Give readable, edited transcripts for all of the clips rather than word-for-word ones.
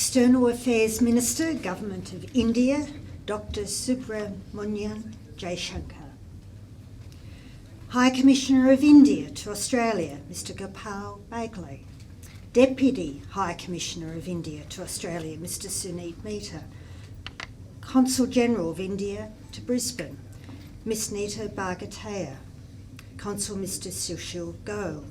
External Affairs Minister, Government of India, Dr. Subramanian Jaishankar. High Commissioner of India to Australia, Mr. Gopal Bagley. Deputy High Commissioner of India to Australia, Mr. Suneet Mehta. Consul General of India to Brisbane, Miss Nita Bhargateya. Consul Mr. Sushil Goel.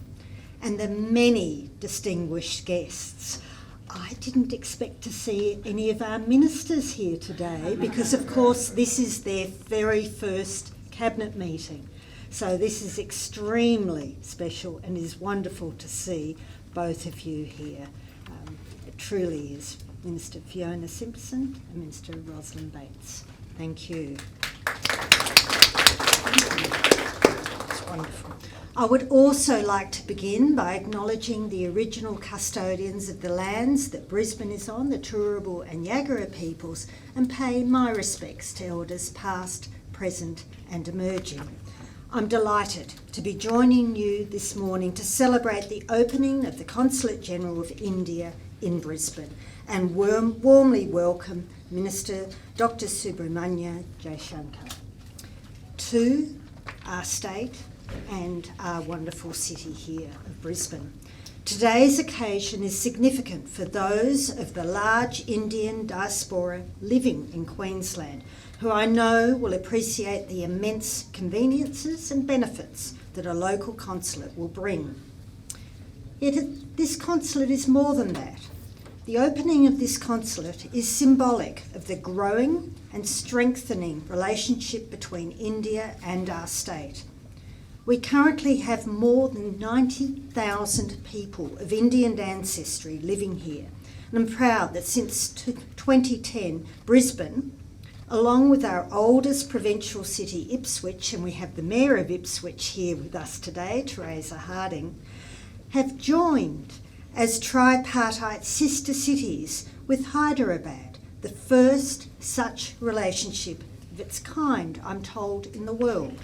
And the many distinguished guests. I didn't expect to see any of our ministers here today because, of course, this is their very first cabinet meeting. So this is extremely special and is wonderful to see both of you here. It truly is. Minister Fiona Simpson and Minister Rosalind Bates. Thank you. It's wonderful. I would also like to begin by acknowledging the original custodians of the lands that Brisbane is on, the Turrbal and Yagara peoples, and pay my respects to elders past, present and emerging. I'm delighted to be joining you this morning to celebrate the opening of the Consulate General of India in Brisbane and warmly welcome Minister Dr. Subramanian Jaishankar to our state and our wonderful city here of Brisbane. Today's occasion is significant for those of the large Indian diaspora living in Queensland, who I know will appreciate the immense conveniences and benefits that a local consulate will bring. Yet this consulate is more than that. The opening of this consulate is symbolic of the growing and strengthening relationship between India and our state. We currently have more than 90,000 people of Indian ancestry living here, and I'm proud that since 2010, Brisbane, along with our oldest provincial city, Ipswich, and we have the Mayor of Ipswich here with us today, Teresa Harding, have joined as tripartite sister cities with Hyderabad, the first such relationship of its kind, I'm told, in the world.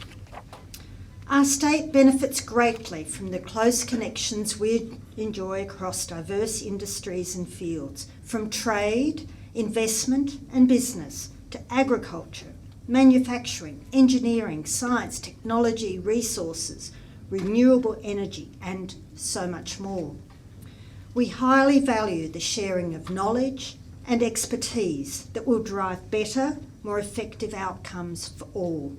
Our state benefits greatly from the close connections we enjoy across diverse industries and fields, from trade, investment and business to agriculture, manufacturing, engineering, science, technology, resources, renewable energy and so much more. We highly value the sharing of knowledge and expertise that will drive better, more effective outcomes for all.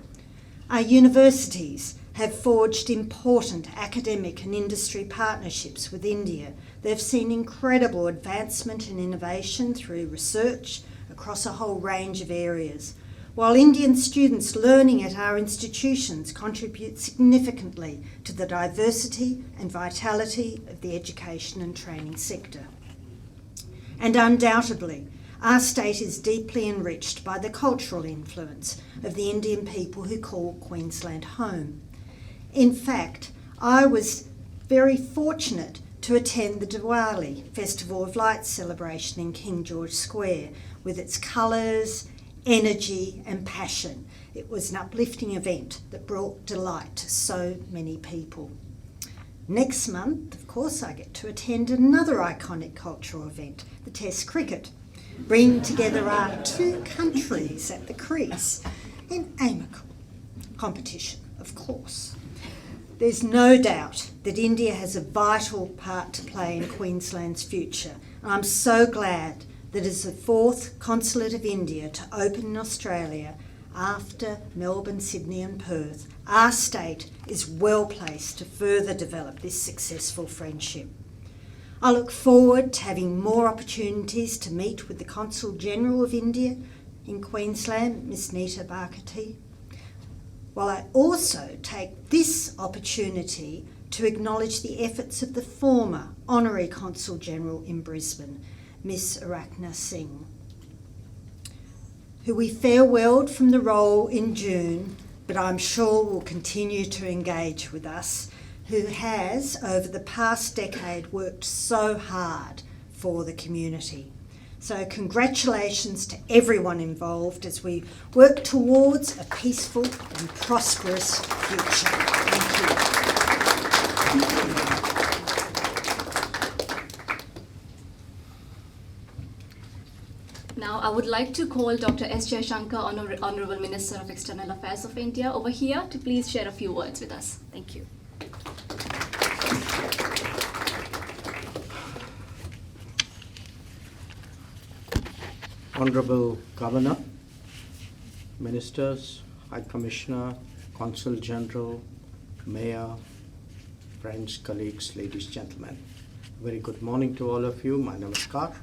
Our universities have forged important academic and industry partnerships with India. They've seen incredible advancement and innovation through research across a whole range of areas, while Indian students learning at our institutions contribute significantly to the diversity and vitality of the education and training sector. And undoubtedly, our state is deeply enriched by the cultural influence of the Indian people who call Queensland home. In fact, I was very fortunate to attend the Diwali Festival of Lights celebration in King George Square with its colours, energy and passion. It was an uplifting event that brought delight to so many people. Next month, of course, I get to attend another iconic cultural event, the Test Cricket, bringing together our two countries at the crease in amicable competition, of course. There's no doubt that India has a vital part to play in Queensland's future, and I'm so glad that as the fourth Consulate of India to open in Australia after Melbourne, Sydney and Perth, our state is well placed to further develop this successful friendship. I look forward to having more opportunities to meet with the Consul General of India in Queensland, Miss Nita Bhargateya, while I also take this opportunity to acknowledge the efforts of the former Honorary Consul General in Brisbane, Miss Arakna Singh, who we farewelled from the role in June, but I'm sure will continue to engage with us, who has, over the past decade, worked so hard for the community. So congratulations to everyone involved as we work towards a peaceful and prosperous future. Thank you. Now, I would like to call Dr. S. Jaishankar, Honorable Minister of External Affairs of India, over here to please share a few words with us. Thank you. Honorable Governor, Ministers, High Commissioner, Consul General, Mayor, friends, colleagues, ladies, gentlemen. Very good morning to all of you. My namaskar.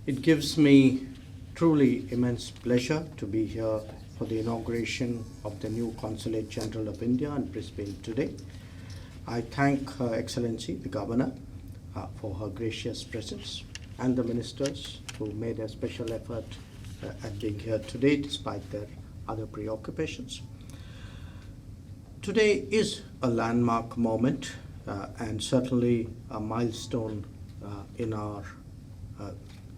It gives me truly immense pleasure to be here for the inauguration of the new Consulate General of India in Brisbane today. I thank Her Excellency, the Governor, for her gracious presence, and the ministers who made a special effort at being here today despite their other preoccupations. Today is a landmark moment and certainly a milestone in our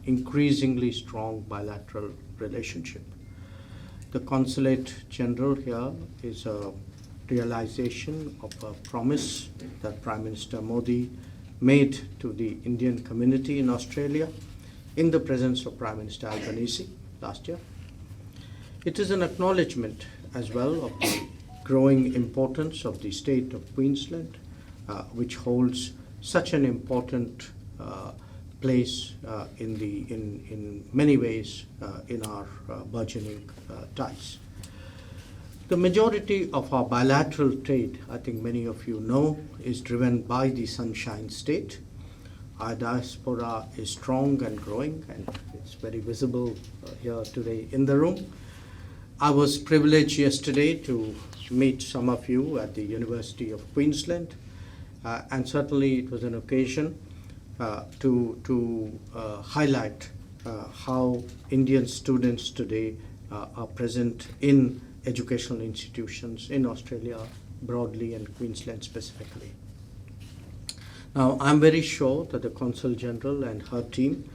increasingly strong bilateral relationship. The Consulate General here is a realization of a promise that Prime Minister Modi made to the Indian community in Australia in the presence of Prime Minister Albanese last year. It is an acknowledgement as well of the growing importance of the state of Queensland, which holds such an important place in many ways in our burgeoning ties. The majority of our bilateral trade, I think many of you know, is driven by the Sunshine State. Our diaspora is strong and growing, and it's very visible here today in the room. I was privileged yesterday to meet some of you at the University of Queensland, and certainly it was an occasion to highlight how Indian students today are present in educational institutions in Australia broadly and Queensland specifically. Now, I'm very sure that the Consul General and her team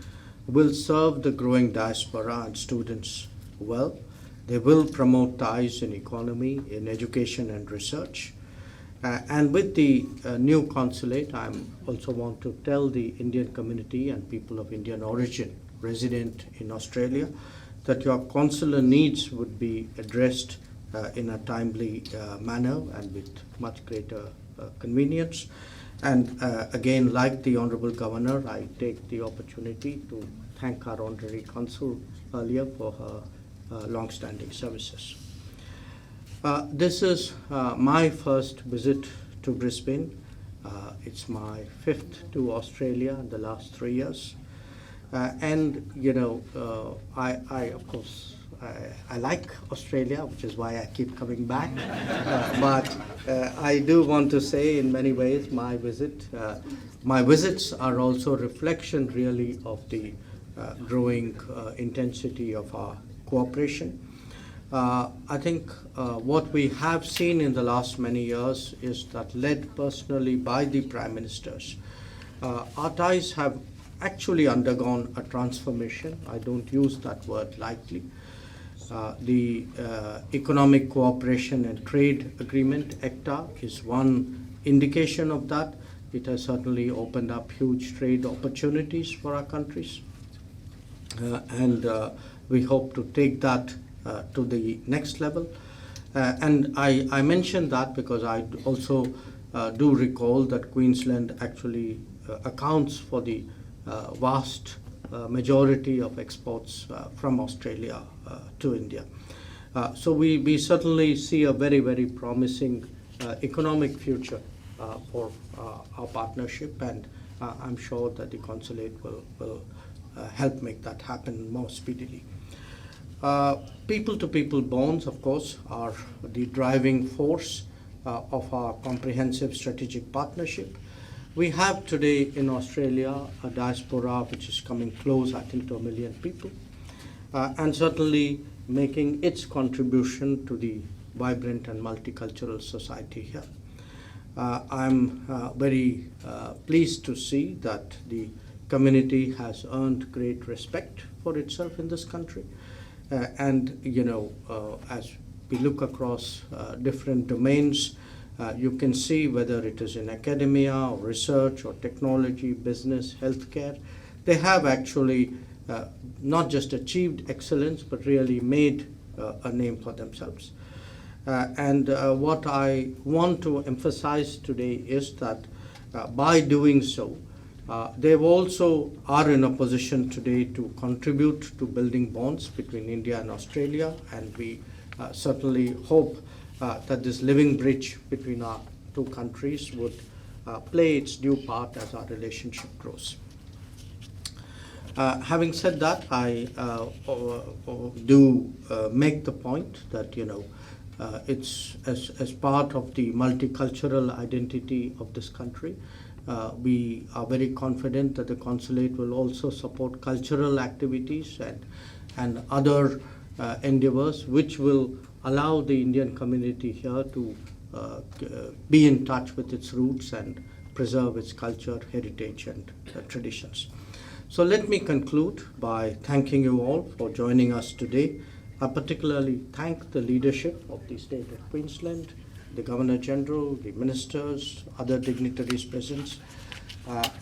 will serve the growing diaspora and students well. They will promote ties in economy, in education and research. And with the new consulate, I also want to tell the Indian community and people of Indian origin resident in Australia that your consular needs would be addressed in a timely manner and with much greater convenience. And again, like the Honourable Governor, I take the opportunity to thank our Honorary Consul earlier for her long-standing services. This is my first visit to Brisbane. It's my fifth to Australia in the last 3 years. And, you know, I of course, I like Australia, which is why I keep coming back. But I do want to say in many ways my visits are also a reflection really of the growing intensity of our cooperation. I think what we have seen in the last many years is that, led personally by the Prime Ministers, our ties have actually undergone a transformation. I don't use that word lightly. The Economic Cooperation and Trade Agreement, ECTA, is one indication of that. It has certainly opened up huge trade opportunities for our countries. And we hope to take that to the next level. And I mention that because I also do recall that Queensland actually accounts for the vast majority of exports from Australia to India. So we certainly see a very, very promising economic future for our partnership, and I'm sure that the Consulate will help make that happen more speedily. People-to-people bonds, of course, are the driving force of our comprehensive strategic partnership. We have today in Australia a diaspora which is coming close, I think, to 1 million people, and certainly making its contribution to the vibrant and multicultural society here. I'm very pleased to see that the community has earned great respect for itself in this country. And, you know, as we look across different domains, you can see whether it is in academia or research or technology, business, healthcare, they have actually not just achieved excellence, but really made a name for themselves. And what I want to emphasize today is that by doing so, they also are in a position today to contribute to building bonds between India and Australia, and we certainly hope that this living bridge between our two countries would play its due part as our relationship grows. Having said that, I do make the point that, it's as part of the multicultural identity of this country. We are very confident that the consulate will also support cultural activities and other endeavors which will allow the Indian community here to be in touch with its roots and preserve its culture, heritage, and traditions. So let me conclude by thanking you all for joining us today. I particularly thank the leadership of the state of Queensland, the Governor General, the ministers, other dignitaries present.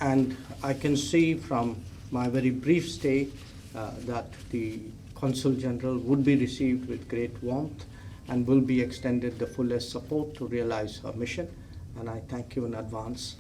And I can see from my very brief stay that the Consul General would be received with great warmth and will be extended the fullest support to realize her mission. And I thank you in advance.